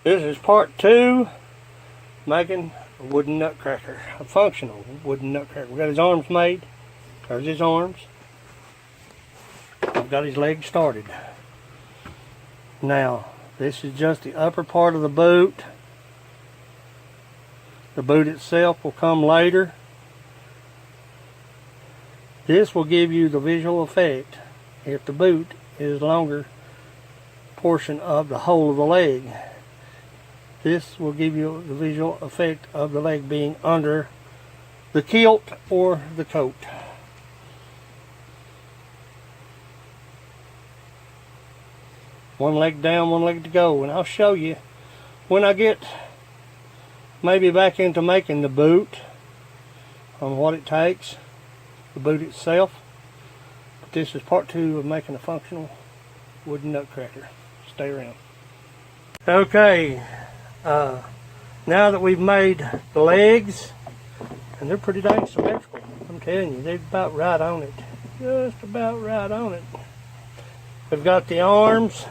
This is part 2, making a wooden nutcracker, a functional wooden nutcracker. We got his arms made. There's his arms. I've got his legs started. Now, this is just the upper part of the boot. The boot itself will come later. This will give you the visual effect if the boot is longer portion of the whole of the leg. This will give you the visual effect of the leg being under the kilt or the coat. One leg down, one leg to go, and I'll show you when I get maybe back into making the boot on what it takes, the boot itself. But this is part 2 of making a functional wooden nutcracker. Stay around. Okay, now that we've made the legs, and they're pretty dang symmetrical, I'm telling you, they're about right on it. Just about right on it. We've got the arms,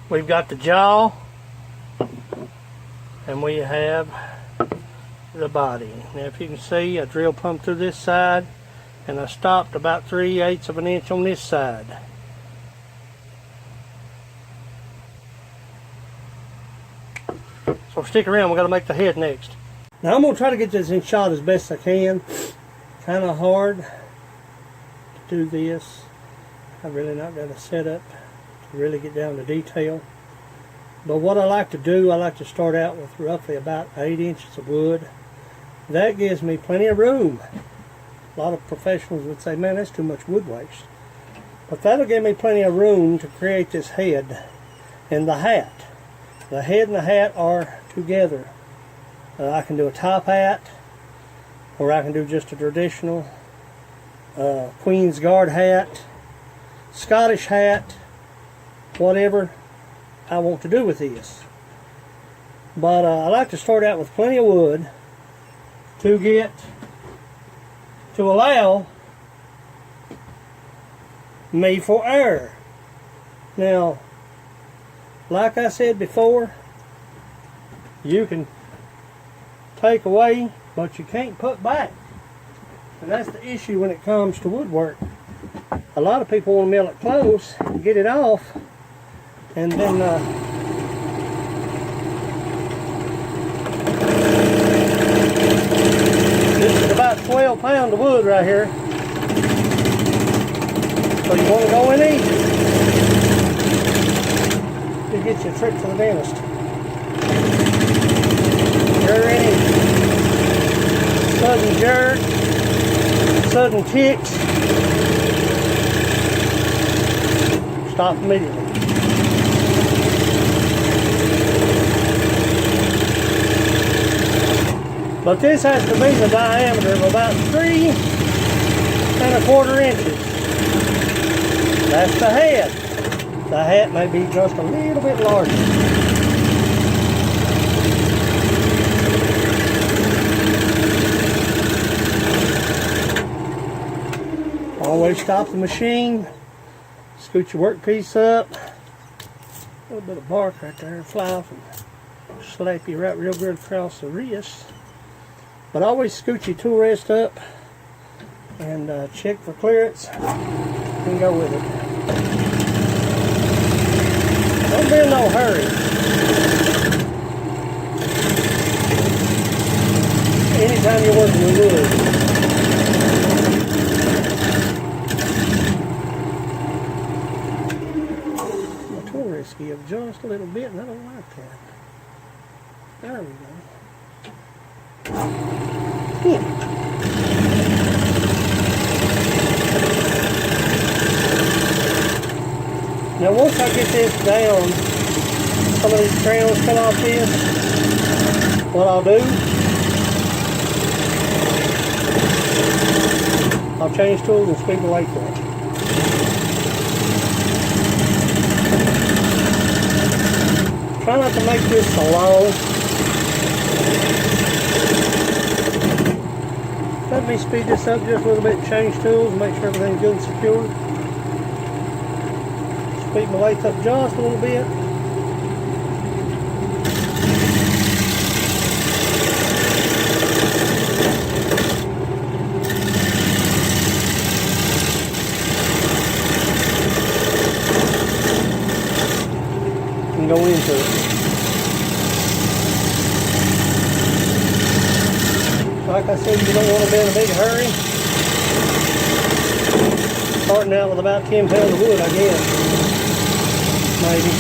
we've got the jaw, and we have the body. Now if you can see, I drill pumped through this side, and I stopped about 3/8 of an inch on this side. So stick around, we've got to make the head next. Now I'm going to try to get this in shot as best I can. Kind of hard to do this. I've really not got a setup to really get down to detail. But what I like to do, I like to start out with roughly about 8 inches of wood. That gives me plenty of room. A lot of professionals would say, man, that's too much wood waste. But that'll give me plenty of room to create this head and the hat. The head and the hat are together. I can do a top hat, or I can do just a traditional Queen's Guard hat, Scottish hat, whatever I want to do with this. But I like to start out with plenty of wood to allow me for air. Now, like I said before, you can take away, but you can't put back. And that's the issue when it comes to woodwork. A lot of people want to mill it close and get it off, and then this is about 12 pounds of wood right here. So you want to go in easy. To get you a trip to the dentist. You're any sudden jerk, sudden ticks, stop immediately. But this has to be the diameter of about 3¼ inches. That's the head. The hat may be just a little bit larger. Always stop the machine, scoot your workpiece up. A little bit of bark right there, fly off and slap you right real good across the wrist. But always scoot your tool rest up and check for clearance and go with it. Don't be in no hurry. Anytime you're working with wood. My tool rest give just a little bit, and I don't like that. There we go. Now once I get this down, some of these crayons come off this, what I'll do, I'll change tools and speed the weight for it. Try not to make this so long. Let me speed this up just a little bit, change tools, make sure everything's good and secure. Speed my lathe up just a little bit. go into it. Like I said, you don't want to be in a big hurry. Starting out with about 10 pounds of wood, I guess. Maybe.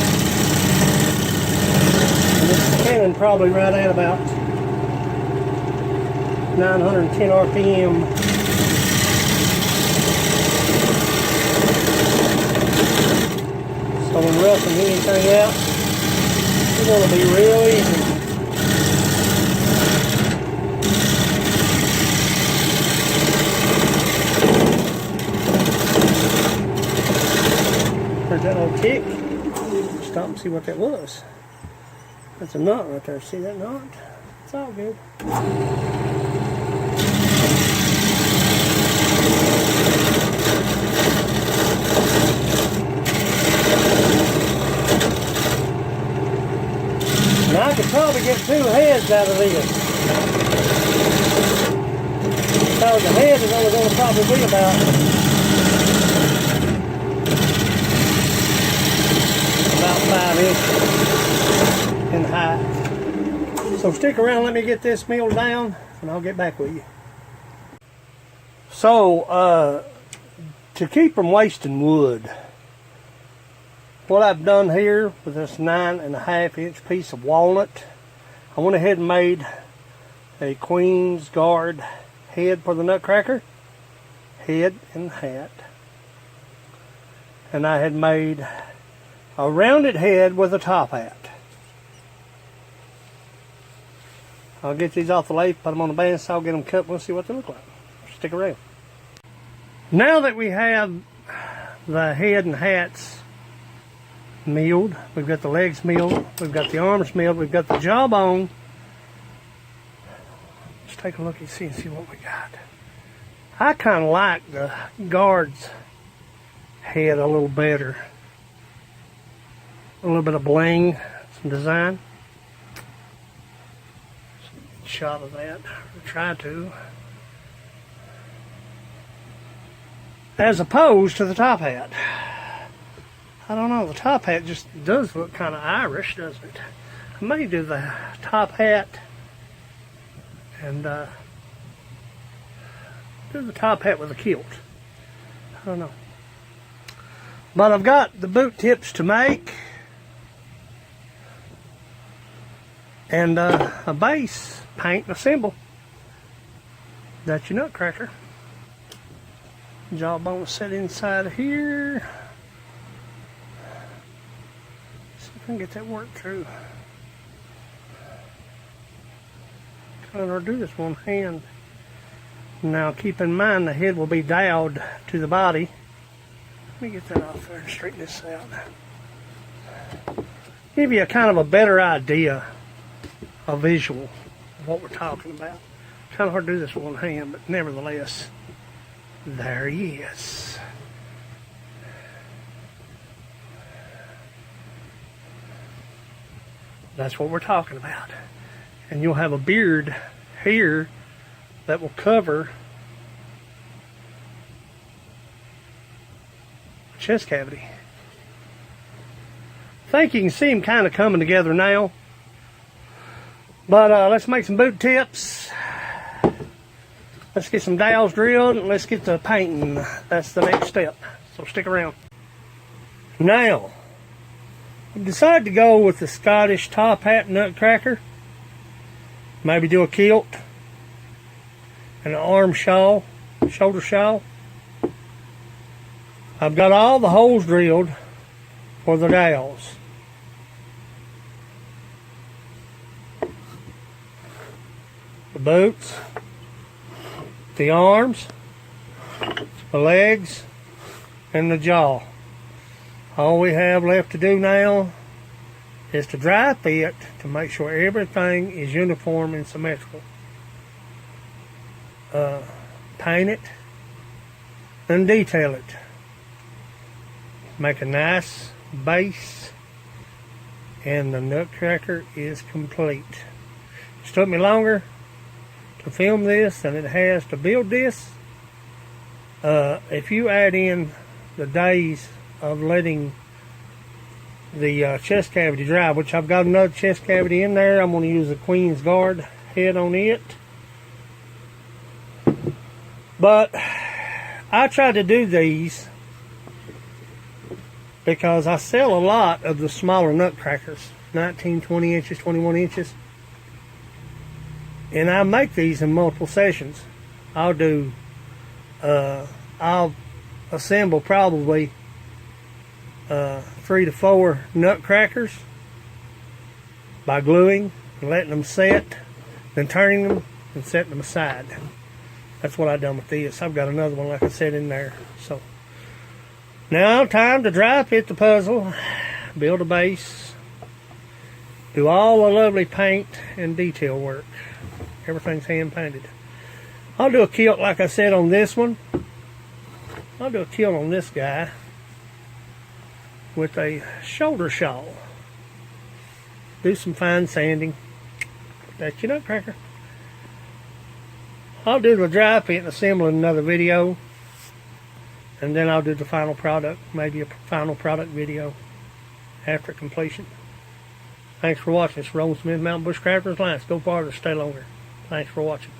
And this cannon probably right at about 910 RPM. So when roughing anything out, it's going to be real easy. Heard that old tick. Stop and see what that was. That's a knot right there. See that knot? It's all good. Now I could probably get 2 heads out of this. Because the head is only going to probably be about 5 inches in height. So stick around, let me get this milled down, and I'll get back with you. So, to keep from wasting wood, what I've done here with this 9.5 inch piece of walnut, I went ahead and made a Queen's Guard head for the Nutcracker, head and hat. And I had made a rounded head with a top hat. I'll get these off the lathe, put them on the bandsaw, get them cut, we'll see what they look like. Stick around. Now that we have the head and hats milled, we've got the legs milled, we've got the arms milled, we've got the jawbone. Let's take a look and see what we got. I kind of like the Guard's head a little better. A little bit of bling, some design. Shot of that, or try to. As opposed to the top hat. I don't know, the top hat just does look kind of Irish, doesn't it? I may do the top hat and do the top hat with a kilt. I don't know. But I've got the boot tips to make. And a base, paint, and a symbol. That's your Nutcracker. Jawbone set inside here. See if I can get that work through. Kind of do this one hand. Now keep in mind the head will be dialed to the body. Let me get that off there and straighten this out. Give you a kind of a better idea, a visual of what we're talking about. Kind of hard to do this with one hand, but nevertheless, there he is. That's what we're talking about. And you'll have a beard here that will cover the chest cavity. I think you can see him kind of coming together now. But let's make some boot tips. Let's get some dowels drilled and let's get the painting. That's the next step. So stick around. Now, I've decided to go with the Scottish top hat Nutcracker. Maybe do a kilt and an arm shawl, shoulder shawl. I've got all the holes drilled for the dowels. The boots, the arms, the legs, and the jaw. All we have left to do now is to dry fit to make sure everything is uniform and symmetrical. Paint it and detail it. Make a nice base and the Nutcracker is complete. It took me longer to film this than it has to build this. If you add in the days of letting the chest cavity drive, which I've got another chest cavity in there. I'm going to use the Queen's Guard head on it. But I try to do these because I sell a lot of the smaller Nutcrackers, 19, 20 inches, 21 inches. And I make these in multiple sessions. I'll assemble probably 3 to 4 Nutcrackers by gluing and letting them set, then turning them and setting them aside. That's what I've done with this. I've got another one, like I said, in there. So now time to dry fit the puzzle, build a base, do all the lovely paint and detail work. Everything's hand painted. I'll do a kilt, like I said, on this one. I'll do a kilt on this guy with a shoulder shawl. Do some fine sanding. That's your Nutcracker. I'll do the dry fit and assemble in another video. And then I'll do the final product, maybe a final product video after completion. Thanks for watching. It's Roland Smith, Mountain Bushcrafters Alliance. Go farther, stay longer. Thanks for watching.